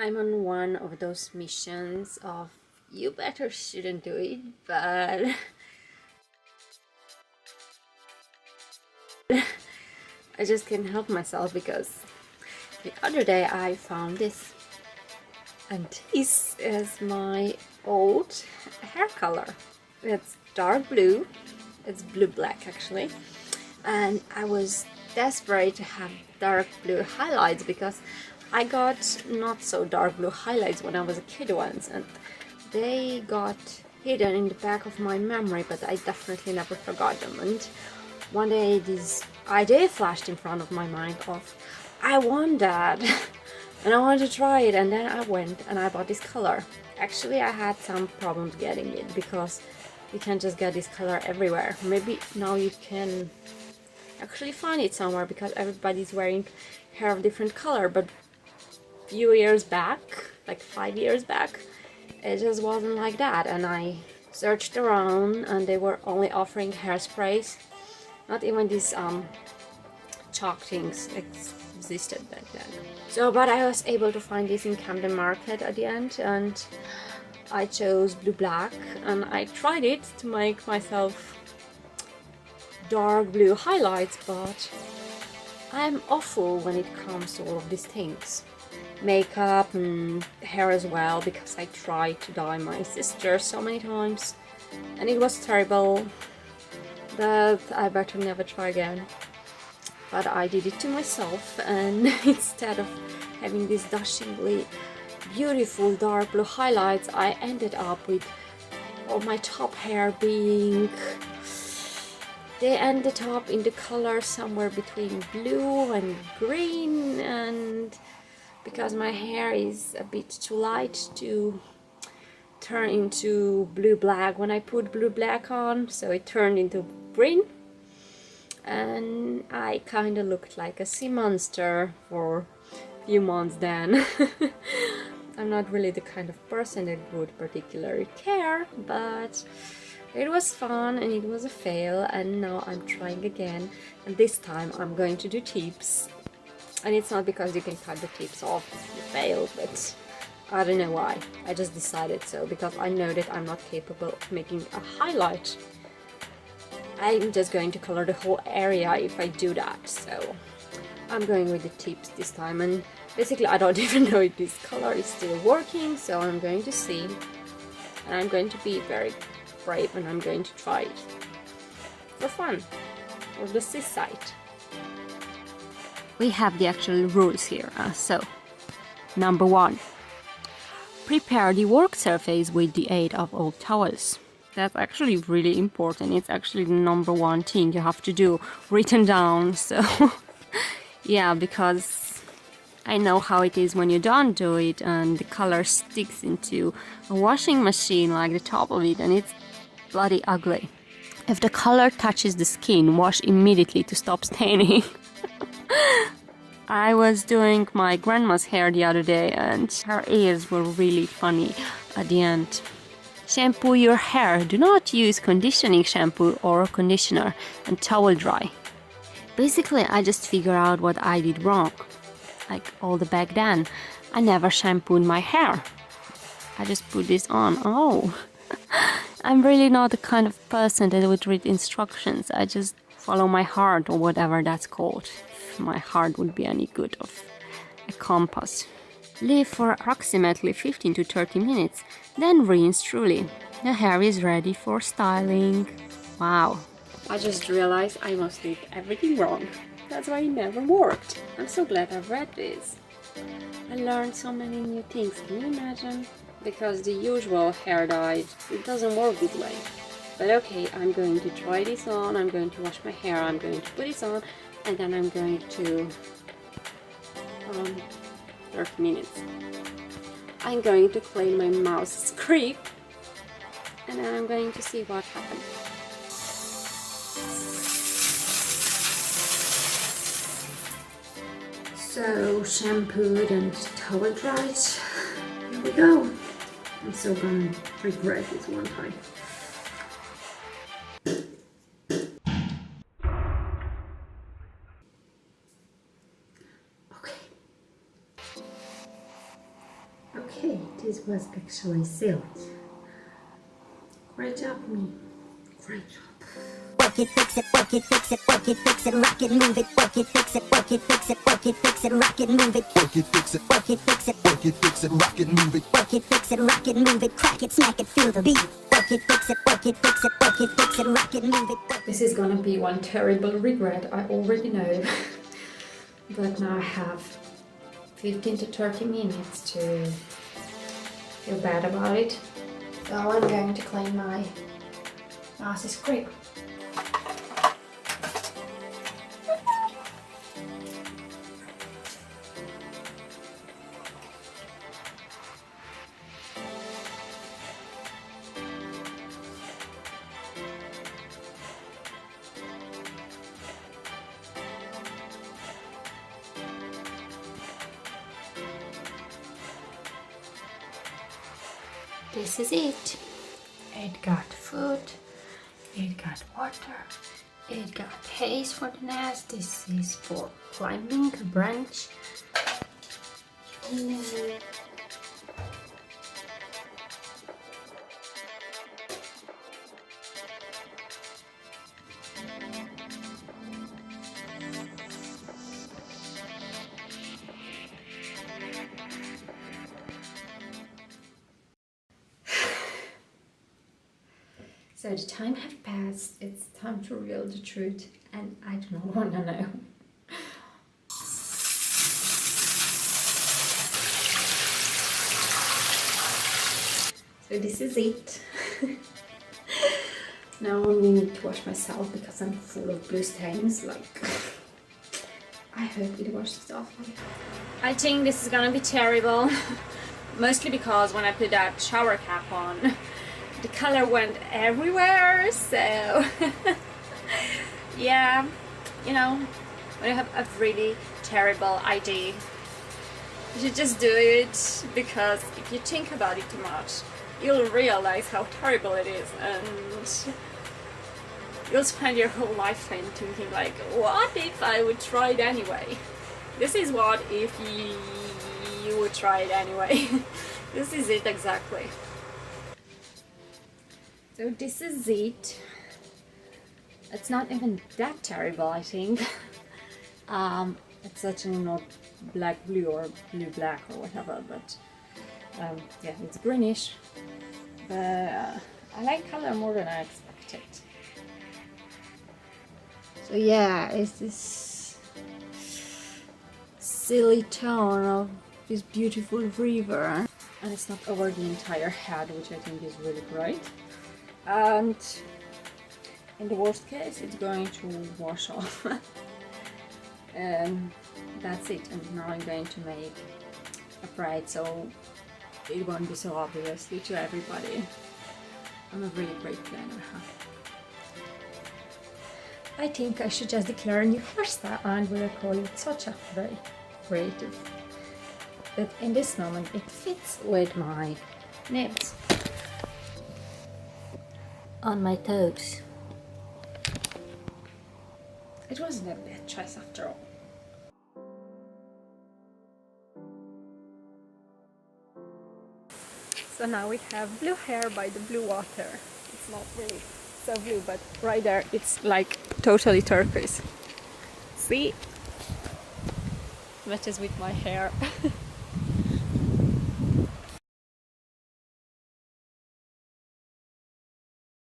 I'm on one of those missions of you better shouldn't do it, but I just can't help myself because the other day I found this, and this is my old hair color. It's dark blue, it's blue-black actually, and I was desperate to have dark blue highlights because I got not so dark blue highlights when I was a kid once, and they got hidden in the back of my memory, but I definitely never forgot them. And one day this idea flashed in front of my mind of, I want that and I wanted to try it, and then I went and I bought this color. Actually, I had some problems getting it because you can't just get this color everywhere. Maybe now you can actually find it somewhere because everybody's wearing hair of different color, but few years back, like 5 years back, it just wasn't like that. And I searched around and they were only offering hairsprays, not even these chalk things existed back then. So but I was able to find this in Camden Market at the end, and I chose blue black and I tried it to make myself dark blue highlights, but I'm awful when it comes to all of these things. Makeup and hair as well, because I tried to dye my sister so many times and it was terrible that I better never try again. But I did it to myself, and instead of having these dashingly beautiful dark blue highlights, I ended up with all my top hair being... They ended up in the color somewhere between blue and green, and because my hair is a bit too light to turn into blue-black when I put blue-black on, so it turned into green, and I kind of looked like a sea monster for a few months then. I'm not really the kind of person that would particularly care, but it was fun and it was a fail, and now I'm trying again, and this time I'm going to do tips. And it's not because you can cut the tips off if you fail, but I don't know why. I just decided so, because I know that I'm not capable of making a highlight. I'm just going to color the whole area if I do that, so I'm going with the tips this time. And basically I don't even know if this color is still working, so I'm going to see. And I'm going to be very brave and I'm going to try it for fun, for the seaside. We have the actual rules here. So, number 1, prepare the work surface with the aid of old towels. That's actually really important. It's actually the number 1 thing you have to do, written down. So, yeah, because I know how it is when you don't do it and the color sticks into a washing machine, like the top of it, and it's bloody ugly. If the color touches the skin, wash immediately to stop staining. I was doing my grandma's hair the other day and her ears were really funny at the end. Shampoo your hair. Do not use conditioning shampoo or conditioner, and towel dry. Basically, I just figured out what I did wrong. Like all the back then, I never shampooed my hair. I just put this on. Oh, I'm really not the kind of person that would read instructions. I just follow my heart, or whatever that's called. If my heart would be any good of a compass. Leave for approximately 15 to 30 minutes, then rinse truly. The hair is ready for styling. Wow. I just realized I must did everything wrong. That's why it never worked. I'm so glad I've read this. I learned so many new things, can you imagine? Because the usual hair dye, it doesn't work this way. But okay, I'm going to try this on, I'm going to wash my hair, I'm going to put this on, and then I'm going to 30 minutes. I'm going to clean my mouse script, and then I'm going to see what happened. So shampooed and towel dried. Here we go. I'm so gonna regret this one time. Okay. Okay, this was actually sealed. Great job, me. Great job. Work it, fix it, work it, fix it, work it, fix it, rock it, move it, work it, fix it, work it, fix it, work it, fix it, rock it, move it, Work it, fix it, work it, fix it, work it, fix it, rock it, move it. work it, fix it, rock it, move it, crack it, smack it, feel the beat. Work it, fix it, work it, fix it, work it, fix it, rock it, move it. This is gonna be one terrible regret, I already know. But now I have 15 to 30 minutes to feel bad about it. So I'm going to clean my mouse script. This is it. It got food, it got water, it got haze for the nest. This is for climbing a branch. So the time has passed, it's time to reveal the truth, and I do not want to know. So this is it. Now I only need to wash myself because I'm full of blue stains, like... I hope it washes off. I think this is gonna be terrible. Mostly because when I put that shower cap on, the color went everywhere, so yeah, you know, when you have a really terrible idea, you should just do it, because if you think about it too much, you'll realize how terrible it is, and you'll spend your whole lifetime thinking like, what if I would try it anyway? This is what if you would try it anyway. This is it exactly. So this is it. It's not even that terrible, I think. It's actually not black blue or blue black or whatever, but yeah, it's greenish. But I like color more than I expected. So yeah, it's this silly tone of this beautiful river, and it's not over the entire head, which I think is really great. And in the worst case, it's going to wash off. And that's it. And now I'm going to make a braid so it won't be so obviously to everybody. I'm a really great planner, huh? I think I should just declare a new hairstyle, and we'll call it Socha. Very creative. But in this moment, it fits with my nails on my toes. It wasn't a bad choice after all. So now we have blue hair by the blue water. It's not really so blue, but right there it's like totally turquoise. See? Matches with my hair.